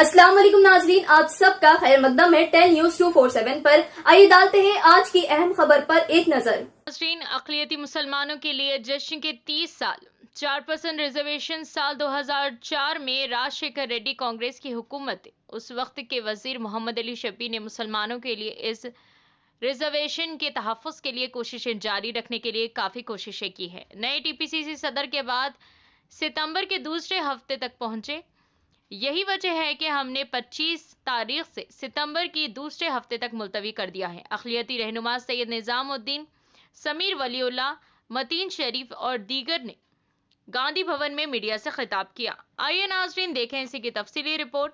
अस्सलाम वालेकुम नाजरीन, आप सबका खैर मकदम है 10 न्यूज 247 पर। आइए डालते हैं आज की अहम खबर पर एक नजर। नाजरीन, अक़लियती मुसलमानों के लिए जश्न के 30 साल 4% रिजर्वेशन। साल 2004 में राजशेखर रेड्डी कांग्रेस की हुकूमत, उस वक्त के वजीर मोहम्मद अली शब्बीर ने मुसलमानों के लिए इस रिजर्वेशन के तहफ़्फ़ुज़ के लिए कोशिशें जारी रखने के लिए काफ़ी कोशिशें की हैं। नए टीपीसीसी सदर के बाद सितंबर के दूसरे हफ्ते तक पहुंचे। यही वजह है कि हमने 25 तारीख से सितंबर की दूसरे हफ्ते तक मुलतवी कर दिया है। अक़लियती रहनुमा सैयद निज़ामुद्दीन, समीर वलीउल्लाह, मतीन शरीफ और दीगर ने गांधी भवन में मीडिया से खिताब किया। आइए नाज़रीन देखें इसी की तफसीली रिपोर्ट।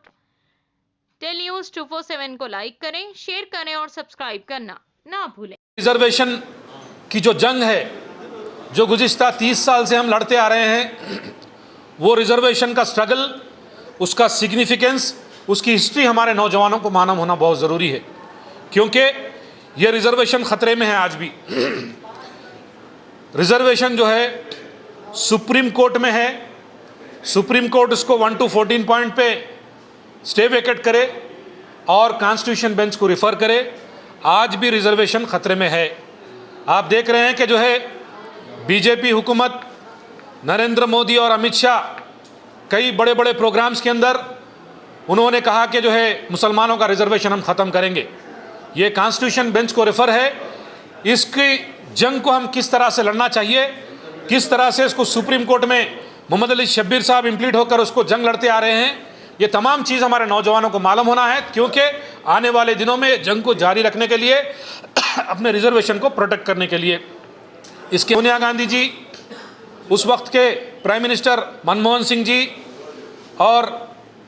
टेल न्यूज़ 247 को लाइक करें, शेयर करें और सब्सक्राइब करना ना भूलें। रिजर्वेशन की जो जंग है, जो गुज़िश्ता 30 साल से हम लड़ते आ रहे हैं, वो रिजर्वेशन का स्ट्रगल, उसका सिग्निफिकेंस, उसकी हिस्ट्री हमारे नौजवानों को मालूम होना बहुत ज़रूरी है, क्योंकि ये रिजर्वेशन ख़तरे में है। आज भी रिजर्वेशन जो है सुप्रीम कोर्ट में है। सुप्रीम कोर्ट उसको 1 to 14 पॉइंट पे स्टे वेकेट करे और कॉन्स्टिट्यूशन बेंच को रिफ़र करे। आज भी रिजर्वेशन ख़तरे में है। आप देख रहे हैं कि जो है बीजेपी हुकूमत, नरेंद्र मोदी और अमित शाह कई बड़े बड़े प्रोग्राम्स के अंदर उन्होंने कहा कि जो है मुसलमानों का रिजर्वेशन हम ख़त्म करेंगे। ये कॉन्स्टिट्यूशन बेंच को रेफ़र है। इसकी जंग को हम किस तरह से लड़ना चाहिए, किस तरह से इसको सुप्रीम कोर्ट में मोहम्मद अली शब्बीर साहब इम्प्लीट होकर उसको जंग लड़ते आ रहे हैं, ये तमाम चीज़ हमारे नौजवानों को मालूम होना है, क्योंकि आने वाले दिनों में जंग को जारी रखने के लिए अपने रिजर्वेशन को प्रोटेक्ट करने के लिए इसके सोनिया गांधी जी, उस वक्त के प्राइम मिनिस्टर मनमोहन सिंह जी और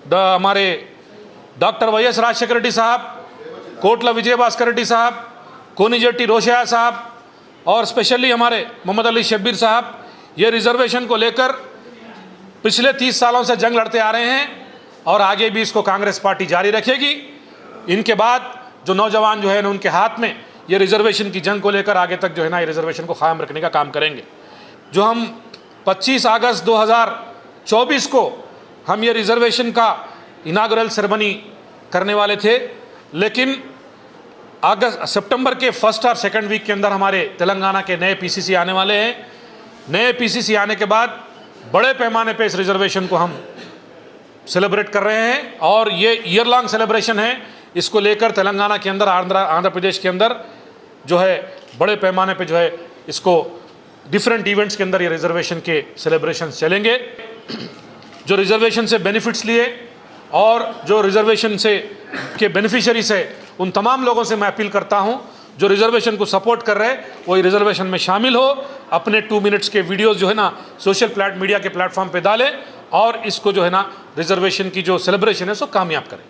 हमारे डॉक्टर वाई.एस. राजशेखर रेड्डी साहब, कोटला विजय भास्कर रेड्डी साहब, कोनिजेट्टी रोशैया साहब और स्पेशली हमारे मोहम्मद अली शब्बीर साहब, ये रिजर्वेशन को लेकर पिछले 30 सालों से जंग लड़ते आ रहे हैं और आगे भी इसको कांग्रेस पार्टी जारी रखेगी। इनके बाद जो नौजवान जो है ना, उनके हाथ में ये रिजर्वेशन की जंग को लेकर आगे तक जो है ना, ये रिजर्वेशन को क़ायम रखने का काम करेंगे। जो हम 25 अगस्त 2024 को हम ये रिजर्वेशन का इनागुरल सेरेमनी करने वाले थे, लेकिन सितंबर के फर्स्ट और सेकंड वीक के अंदर हमारे तेलंगाना के नए पीसीसी आने वाले हैं। नए पीसीसी आने के बाद बड़े पैमाने पे इस रिजर्वेशन को हम सेलिब्रेट कर रहे हैं और ये ईयर लॉन्ग सेलिब्रेशन है। इसको लेकर तेलंगाना के अंदर, आंध्र प्रदेश के अंदर जो है बड़े पैमाने पे जो है इसको डिफरेंट इवेंट्स के अंदर ये रिजर्वेशन के सेलिब्रेशन चलेंगे। जो रिजर्वेशन से बेनिफिट्स लिए और जो रिजर्वेशन से के बेनिफिशियरीज है, उन तमाम लोगों से मैं अपील करता हूं जो रिजर्वेशन को सपोर्ट कर रहे हैं, वो रिजर्वेशन में शामिल हो, अपने 2 मिनट्स के वीडियोस जो है ना सोशल मीडिया के प्लेटफॉर्म पे डालें और इसको जो है ना रिजर्वेशन की जो सेलिब्रेशन है उसको कामयाब करें।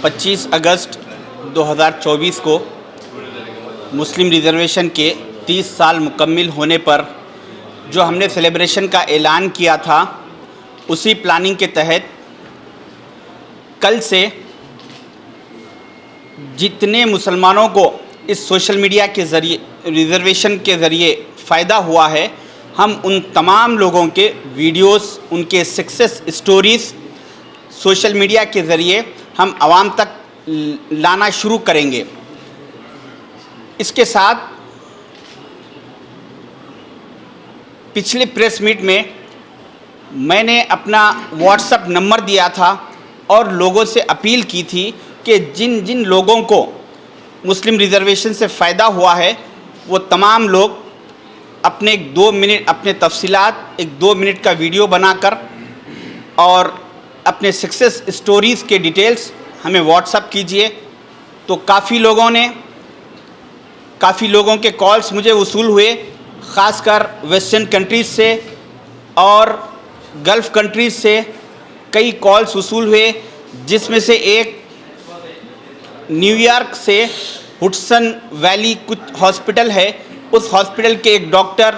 25 अगस्त 2024 को मुस्लिम रिजर्वेशन के 30 साल मुकम्मिल होने पर जो हमने सेलिब्रेशन का ऐलान किया था, उसी प्लानिंग के तहत कल से जितने मुसलमानों को इस सोशल मीडिया के ज़रिए, रिजर्वेशन के ज़रिए फ़ायदा हुआ है, हम उन तमाम लोगों के वीडियोस, उनके सक्सेस स्टोरीज़ सोशल मीडिया के ज़रिए हम आवाम तक लाना शुरू करेंगे। इसके साथ पिछले प्रेस मीट में मैंने अपना व्हाट्सएप नंबर दिया था और लोगों से अपील की थी कि जिन जिन लोगों को मुस्लिम रिजर्वेशन से फ़ायदा हुआ है, वो तमाम लोग अपने 2 मिनट, अपने तफसीलात 1-2 मिनट का वीडियो बनाकर और अपने सक्सेस स्टोरीज़ के डिटेल्स हमें व्हाट्सएप कीजिए। तो काफ़ी लोगों के कॉल्स मुझे वसूल हुए, ख़ासकर वेस्टर्न कंट्रीज़ से और गल्फ़ कंट्रीज़ से कई कॉल्स वसूल हुए, जिसमें से एक न्यूयॉर्क से हुडसन वैली कुछ हॉस्पिटल है, उस हॉस्पिटल के एक डॉक्टर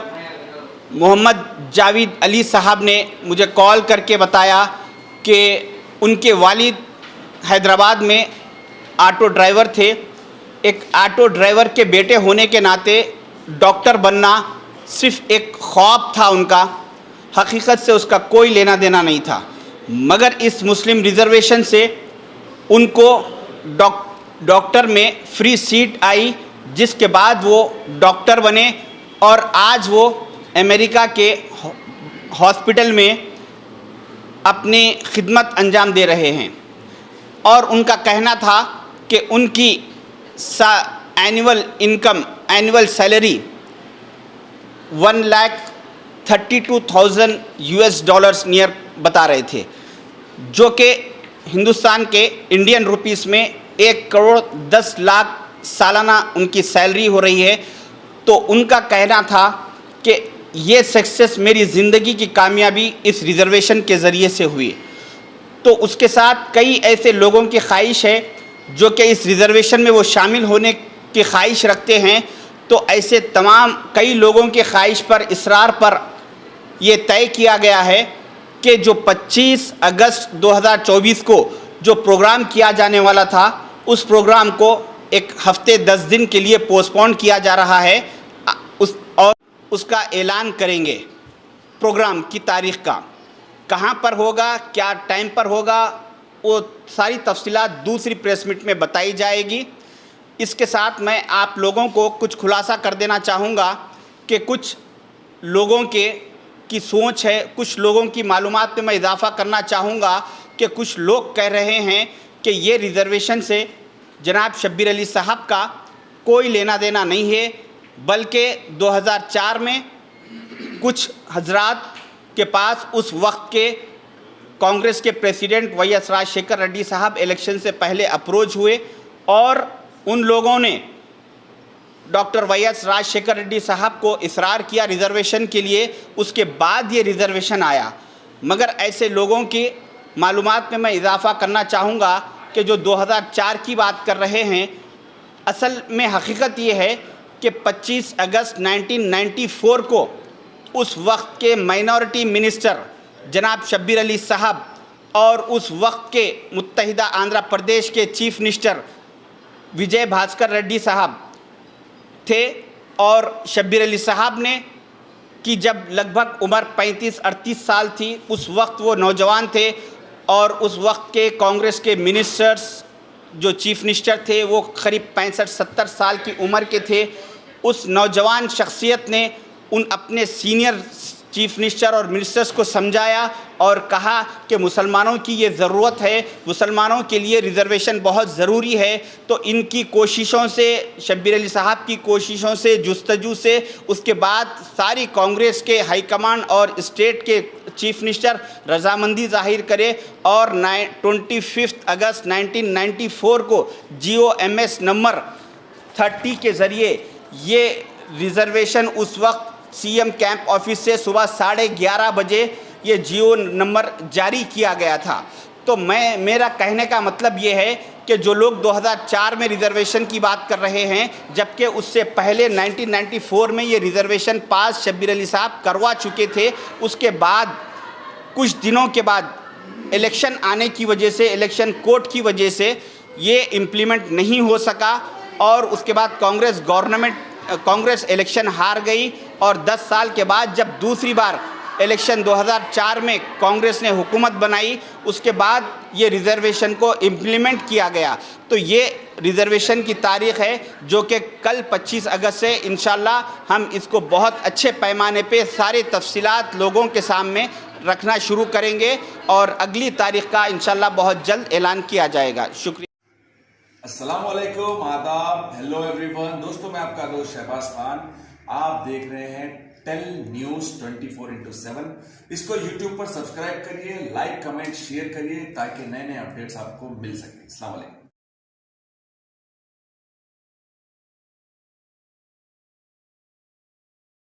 मोहम्मद जावेद अली साहब ने मुझे कॉल करके बताया कि उनके वालिद हैदराबाद में ऑटो ड्राइवर थे। एक ऑटो ड्राइवर के बेटे होने के नाते डॉक्टर बनना सिर्फ एक ख्वाब था उनका, हकीकत से उसका कोई लेना देना नहीं था। मगर इस मुस्लिम रिजर्वेशन से उनको डॉक्टर में फ्री सीट आई, जिसके बाद वो डॉक्टर बने और आज वो अमेरिका के हॉस्पिटल में अपनी खिदमत अंजाम दे रहे हैं। और उनका कहना था कि उनकी एनुअल सैलरी $1,32,000 US नियर बता रहे थे, जो कि हिंदुस्तान के इंडियन रुपीस में 1,10,00,000 सालाना उनकी सैलरी हो रही है। तो उनका कहना था कि ये सक्सेस मेरी ज़िंदगी की कामयाबी इस रिज़र्वेशन के ज़रिए से हुई। तो उसके साथ कई ऐसे लोगों की ख्वाहिश है जो कि इस रिज़र्वेशन में वो शामिल होने की ख्वाहिश रखते हैं। तो ऐसे तमाम कई लोगों की ख्वाहिश पर, इसरार पर ये तय किया गया है कि जो 25 अगस्त 2024 को जो प्रोग्राम किया जाने वाला था, उस प्रोग्राम को एक हफ्ते 10 दिन के लिए पोस्टपोन किया जा रहा है। और उसका ऐलान करेंगे प्रोग्राम की तारीख़ का, कहाँ पर होगा, क्या टाइम पर होगा, वो सारी तफसीलात दूसरी प्रेस मीट में बताई जाएगी। इसके साथ मैं आप लोगों को कुछ खुलासा कर देना चाहूँगा कि कुछ लोगों की सोच है, कुछ लोगों की मालूमात में मैं इजाफ़ा करना चाहूँगा कि कुछ लोग कह रहे हैं कि ये रिज़र्वेशन से जनाब शब्बीर अली साहब का कोई लेना देना नहीं है, बल्कि 2004 में कुछ हजरात के पास उस वक्त के कांग्रेस के प्रेसिडेंट वाई.एस. राजशेखर रेड्डी साहब इलेक्शन से पहले अप्रोच हुए और उन लोगों ने डॉक्टर वाई.एस. राजशेखर रेड्डी साहब को इसरार किया रिज़र्वेशन के लिए। उसके बाद ये रिज़र्वेशन आया। मगर ऐसे लोगों की मालूमात में मैं इजाफ़ा करना चाहूँगा कि जो 2004 की बात कर रहे हैं, असल में हकीकत ये है कि 25 अगस्त 1994 को उस वक्त के माइनॉरिटी मिनिस्टर जनाब शब्बीर अली साहब और उस वक्त के मुत्तहिदा आंध्र प्रदेश के चीफ मिनिस्टर विजय भास्कर रेड्डी साहब थे। और शब्बीर अली साहब ने कि जब लगभग उम्र 35-38 साल थी, उस वक्त वो नौजवान थे और उस वक्त के कांग्रेस के मिनिस्टर्स जो चीफ मिनिस्टर थे वो करीब 65-70 साल की उम्र के थे। उस नौजवान शख्सियत ने उन अपने सीनियर चीफ मिनिस्टर और मिनिस्टर्स को समझाया और कहा कि मुसलमानों की ये ज़रूरत है, मुसलमानों के लिए रिज़र्वेशन बहुत ज़रूरी है। तो इनकी कोशिशों से, शब्बीर अली साहब की कोशिशों से, जुस्तजू से, उसके बाद सारी कांग्रेस के हाईकमान और स्टेट के चीफ मिनिस्टर रजामंदी ज़ाहिर करे और 25 अगस्त 1994 को GOMS नंबर 30 के ज़रिए ये रिज़र्वेशन उस वक्त CM कैंप ऑफिस से सुबह 11:30 बजे ये GO नंबर जारी किया गया था। तो मेरा कहने का मतलब ये है कि जो लोग 2004 में रिज़र्वेशन की बात कर रहे हैं, जबकि उससे पहले 1994 में ये रिज़र्वेशन पास शब्बीर अली साहब करवा चुके थे। उसके बाद कुछ दिनों के बाद इलेक्शन आने की वजह से, इलेक्शन कोड की वजह से ये इम्प्लीमेंट नहीं हो सका और उसके बाद कांग्रेस इलेक्शन हार गई। और 10 साल के बाद जब दूसरी बार इलेक्शन 2004 में कांग्रेस ने हुकूमत बनाई, उसके बाद ये रिज़र्वेशन को इम्प्लीमेंट किया गया। तो ये रिज़र्वेशन की तारीख़ है जो कि कल 25 अगस्त से इंशाल्लाह हम इसको बहुत अच्छे पैमाने पे सारे तफसीलात लोगों के सामने रखना शुरू करेंगे और अगली तारीख़ का इंशाल्लाह बहुत जल्द ऐलान किया जाएगा। शुक्रिया। अस्सलाम वालेकुम, आदाब, हेलो एवरीवन। दोस्तों, मैं आपका दोस्त शहबाज खान। आप देख रहे हैं टेल न्यूज़ 24/7। इसको यूट्यूब पर सब्सक्राइब करिए, लाइक, कमेंट, शेयर करिए ताकि नए नए अपडेट्स आपको मिल सकें। अस्सलाम वालेकुम।